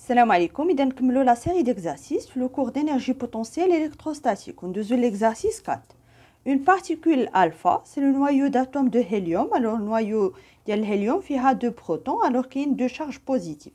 Salam alaikum, et nous la série d'exercices, le cours d'énergie potentielle électrostatique. On dézoule l'exercice 4. Une particule alpha, c'est le noyau d'atome de hélium. Alors, le noyau de l'hélium a deux protons, alors qu'il y a deux charges positives.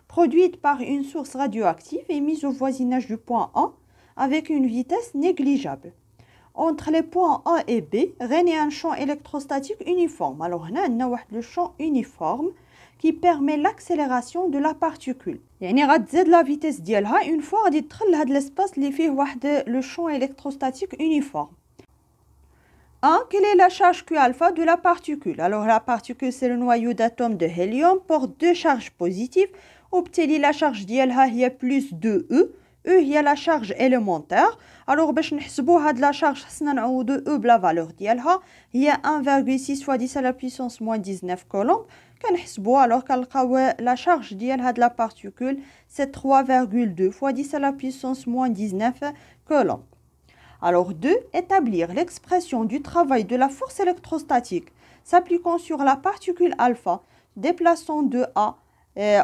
Produite par une source radioactive et mise au voisinage du point A avec une vitesse négligeable. Entre les points A et B, règne un champ électrostatique uniforme. Alors, on a le champ uniforme qui permet l'accélération de la particule. يعني غتزيد la vitesse ديالها une fois غادي تدخل لهاد l'espace اللي فيه واحد le champ électrostatique uniforme. 1. Quelle est la charge Q alpha de la particule? Alors la particule c'est le noyau d'atomes de hélium porte deux charges positives. وبالتالي la charge ديالها هي plus 2E. E هي la charge élémentaire. Alors باش نحسبوا هاد la charge خصنا نعوضوا E بلا valeur ديالها هي 1,6 fois 10 à la puissance moins 19 coulombs. Alors la charge de la particule, c'est 3,2 fois 10 à la puissance moins 19 coulombs. Alors 2. Établir l'expression du travail de la force électrostatique s'appliquant sur la particule alpha déplaçant de A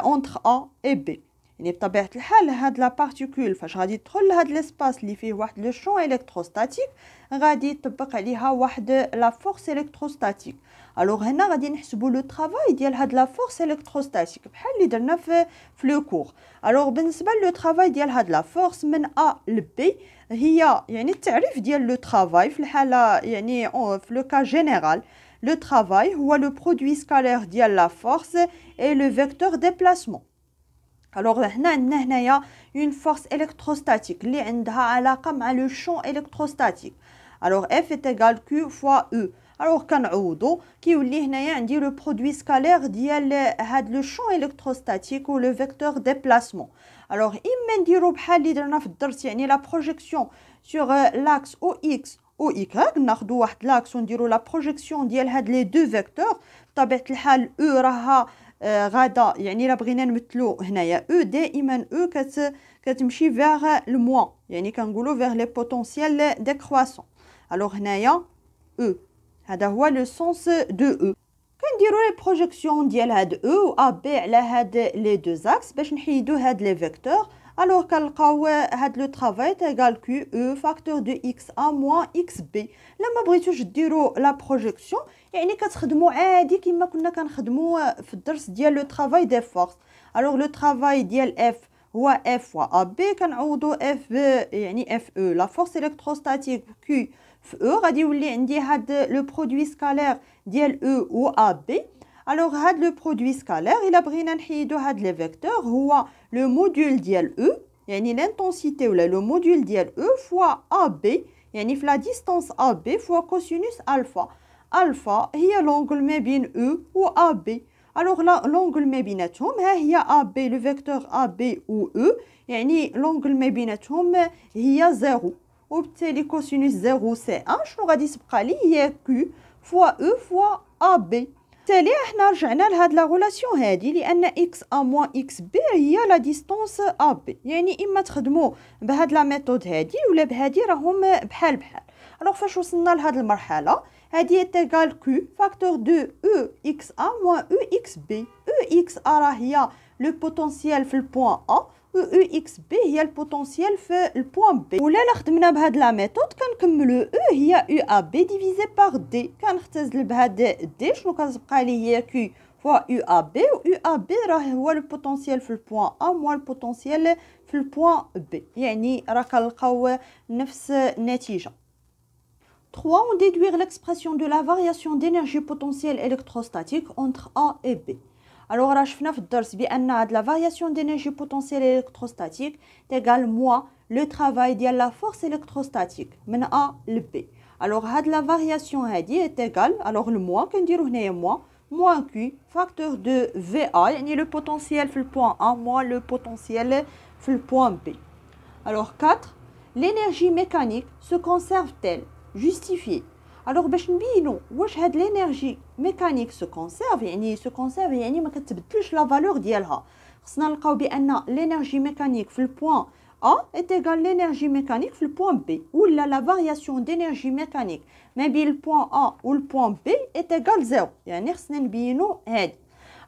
entre A et B. بطبيعة الحال هاد لا بارتيكول فاش غادي تدخل لهاد لاسباس اللي فيه واحد لو شون الكتروستاتيك غادي يطبق عليها واحد لا فورس الكتروستاتيك. الوغ هنا غادي نحسبوا لو طرافاي ديال هاد لا فورس الكتروستاتيك بحال اللي درنا في لو كور. الوغ بالنسبه لو طرافاي ديال هاد لا فورس من A ل B هي يعني التعريف ديال لو طرافاي في الحاله يعني في لو كا جينيرال لو طرافاي هو لو برودوي سكالير ديال لا فورس اي لو فيكتور ديبلاسمون. Alors هنايا une force électrostatique اللي عندها علاقة مع le champ électrostatique. Alors F est égal Q fois E. Alors كنعوضوا كيولي هنايا عندي le produit scalaire ديال هاد le champ électrostatique ou le vecteur déplacement. Alors إما نديرو بحال اللي درنا في الدرس يعني la projection sur l'axe OX ou Y ناخدو واحد l'axe ونديرو la projection ديال هاد les deux vecteurs. بطبيعة الحال E راها غادا يعني الا بغينا نمثلو هنايا او دائما او كتمشي فيغ الموان يعني كنقولوا فيغ لي بوتونسييل ديكرواسون. الوغ هنايا او هذا هو لو سونس دو او. كنديروا لي بروجيكسيون ديال هاد او و ا بي على هاد لي دو زاكس باش نحيدو هاد لي فيكتور. الوغ كنلقاو هاد لو طرافاي تيغال كيو او فاكتور دو اكس ا موان اكس بي. لما بغيتوش ديروا لا بروجيكسيون يعني كتخدموا عادي كما كنا كنخدموا في الدرس ديال لو طرافاي دي فورس. الوغ لو طرافاي ديال اف هو اف و ا بي كنعوضوا اف يعني اف او لا فورس الكتروستاتيك كي في او غادي يولي عندي هاد لو برودوي سكالير ديال او و ا بي. الوغ هاد لو برودوي سكالير الا بغينا نحيدو هاد لي فيكتور هو لو موديول ديال او يعني لانتونسيتي ولا لو موديول ديال او فوا ا بي يعني في لا ديستانس ا بي فوا كوسينوس الفا. الفا هي لونغل ما بين او و ا بي. الوغ لونغل ما بيناتهم ها هي ا بي لو فيكتور ا بي و او يعني لونغل ما بيناتهم هي زيرو وبالتالي كوسينوس زيرو سي ان شنو غادي تبقى لي هي كيو فوا او فوا ا بي. بالتالي احنا رجعنا لهاد لا غولاسيون هادي لان اكس ا موان اكس بي هي لا ديستانس ا بي يعني اما تخدموا بهاد لا ميثود هادي ولا بهادي راهم بحال بحال. الوغ فاش وصلنا لهاد المرحله هادي تيغال كيو فاكتور دو او اكس ا موان او اكس بي. او اكس ا راه هي لو بوتونسييل في البوان ا و او اكس بي هي البوتونسييل في البوان بي. ولا خدمنا بهاد لا ميثود كنكملوا او هي او ا بي ديفيزي بار دي كنختزل بهاد دي شنو كتبقى لي هي كيو فوا او ا بي و او ا بي راه هو البوتونسييل في البوان ا موان البوتونسييل في البوان بي يعني راه كنلقاو نفس النتيجه. 3. On déduire l'expression de la variation d'énergie potentielle électrostatique entre A et B. Alors, on a vu dans la variation d'énergie potentielle électrostatique égale moins le travail de la force électrostatique من A à B. Alors, la variation est égale, alors le moins, qu'on dit moins Q, facteur de VA, le potentiel في le point A, moins le potentiel في le point B. Alors, 4. L'énergie mécanique se conserve-t-elle? Justifié. Alors باش نبينوا واش هاد l'énergie mécanique se conserve يعني ما كتبدلش لا فالور ديالها. خصنا نلقاو بان l'énergie mécanique في البوان A est égal l'énergie mécanique في البوان B ولا la variation d'énergie mécanique ما بين البوان A و البوان B est égal 0 يعني خصنا نبينوا هادي.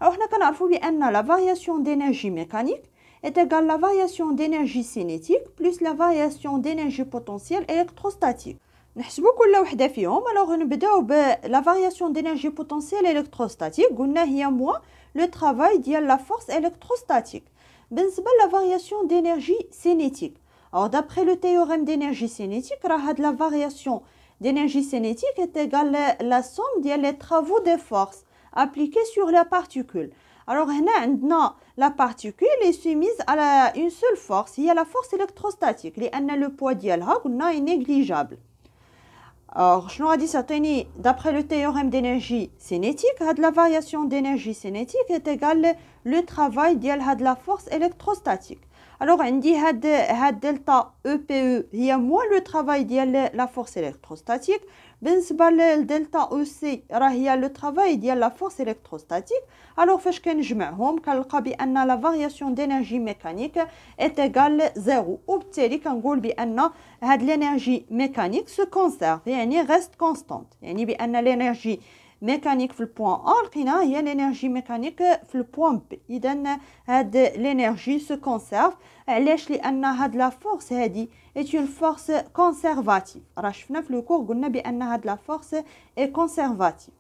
alors حنا كنعرفوا بان la variation d'énergie mécanique est égale la variation d'énergie cinétique plus la variation d'énergie potentielle électrostatique. نحسبوا كل وحده فيهم. alors نبداو la variation d'énergie potentielle électrostatique. قلنا هي moins le travail ديال la force électrostatique. بالنسبه la variation d'énergie cinétique. alors d'après le théorème d'énergie cinétique راه هاد la variation d'énergie cinétique est égale la somme ديال les travaux de force appliqués sur la particule. alors هنا عندنا la particule est soumise à une seule force هي la force électrostatique لان le poids ديالها قلنا est négligeable. alors شنو غادي تعطيني d'après le théorème d'énergie cinétique هاد la variation d'énergie cinétique est égale le travail ديال هاد la force électrostatique. alors عندي هاد دلتا EPE هي moins le travail ديال la force électrostatique. بالنسبه لدلتا OC راه هي le travail ديال la force électrostatique. alors فاش كنجمعهم كنلقى بان la variation d'énergie mécanique est égale 0 وبالتالي كنقول بان هاد l'énergie mécanique se conserve يعني reste constante يعني بان l'énergie mécanique في البوان A لقيناها هي l'énergie mécanique في البوان B. إذا هاد l'énergie se conserve. علاش؟ لأن هاد la force هادي est une force conservative. راه شفنا في لو كور قلنا بأن هاد la force est conservative.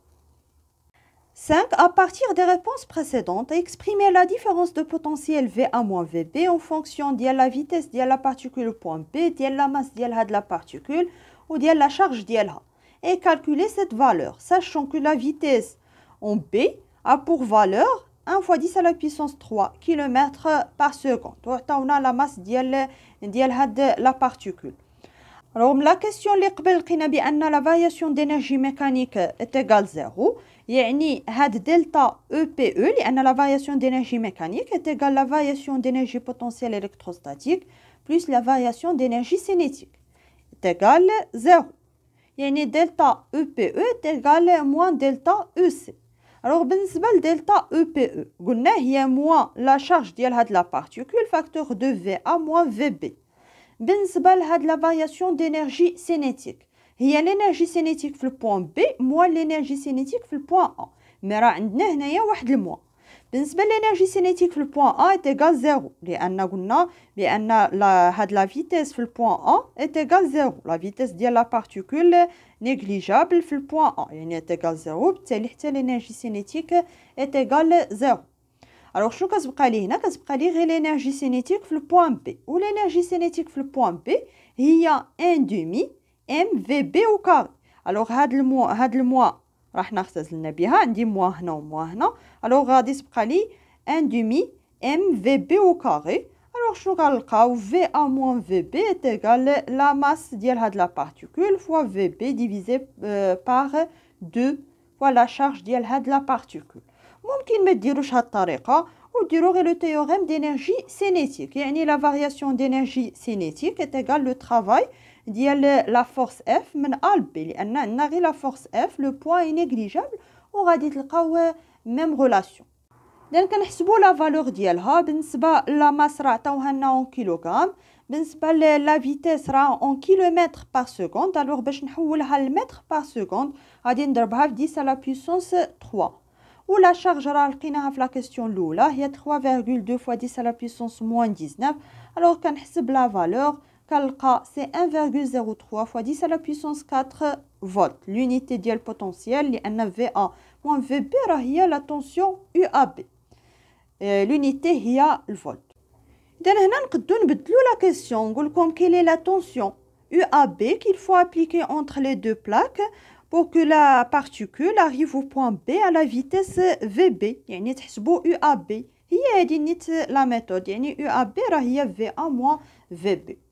5. À partir des réponses précédentes, exprimer la différence de potentiel VA moins VB en fonction de la vitesse de la particule au point B, de la masse de la particule ou de la charge ديالها. Et calculer cette valeur, sachant que la vitesse en B a pour valeur 1 fois 10 à la puissance 3 km par seconde. On a la masse de la particule. Alors, la question اللي قبل لقينا بأن la variation d'énergie mécanique est égale 0. يعني هاد delta EPE لأن la variation d'énergie mécanique est égale la variation d'énergie potentielle électrostatique plus la variation d'énergie cinétique est égale 0. يعني delta EPE est égal moins delta EC. alors بالنسبة لدلتا EPE قلنا هي moins la charge ديال هاد la particule facteur de VA moins VB. بالنسبة لهاد la variation d'énergie cinétique هي l'énergie cinétique في البوان B moins l'énergie cinétique في البوان A. mais راه عندنا هنايا واحد الموا. بالنسبة l'énergie cinétique في البوان A est égal 0 لأن قلنا بأن هاد la vitesse في البوان A est égal 0. la vitesse ديال la particule négligeable في البوان A يعني est égal 0 بالتالي حتى l'énergie cinétique est égal 0. alors شنو كتبقى لي هنا؟ كتبقى لي غير l'énergie cinétique في البوان B و l'énergie cinétique في البوان B هي 1 demi mvb au carré. alors هاد الموا راح نختزلنا بها عندي موا هنا وموا هنا. alors غادي تبقى لي 1 demi mvb au carré. alors شنو غنلقاو va moins vb est égal la masse ديال هاد la particule fois vb divisé par 2 fois la charge ديال هاد la particule. ممكن ما ديروش هاد الطريقه وديروا غير le théorème d'énergie cinétique يعني la variation d'énergie cinétique est égal le travail ديال la force F من A ل B لأن عندنا غير la force F le poids est négligeable وغادي تلقاو même relation. إذا كنحسبوا la valeur ديالها. بالنسبة لا ماس راه عطاوها لنا en كيلوغرام. بالنسبة لا فيتيس راه en kilomètres par seconde. alors باش نحولها لمتر par seconde غادي نضربها في 10 à la puissance 3. و la charge راه لقيناها في la question الأولى هي 3,2 fois 10 à la puissance moins 19. alors كنحسب la valeur كنلقى سي 1,03 fois 10 à la puissance 4 volt l'unité ديال potentiel لأن VA moins VB راه هي la tension UAB. l'unité هي الفولت. إذا هنا نقدو نبدلو la question نقول لكم quelle est la tension UAB qu'il faut appliquer entre les deux plaques pour que la particule arrive au point B à la vitesse VB. يعني تحسبوا UAB هي هذه نيت la méthode يعني UAB راه هي VA moins VB.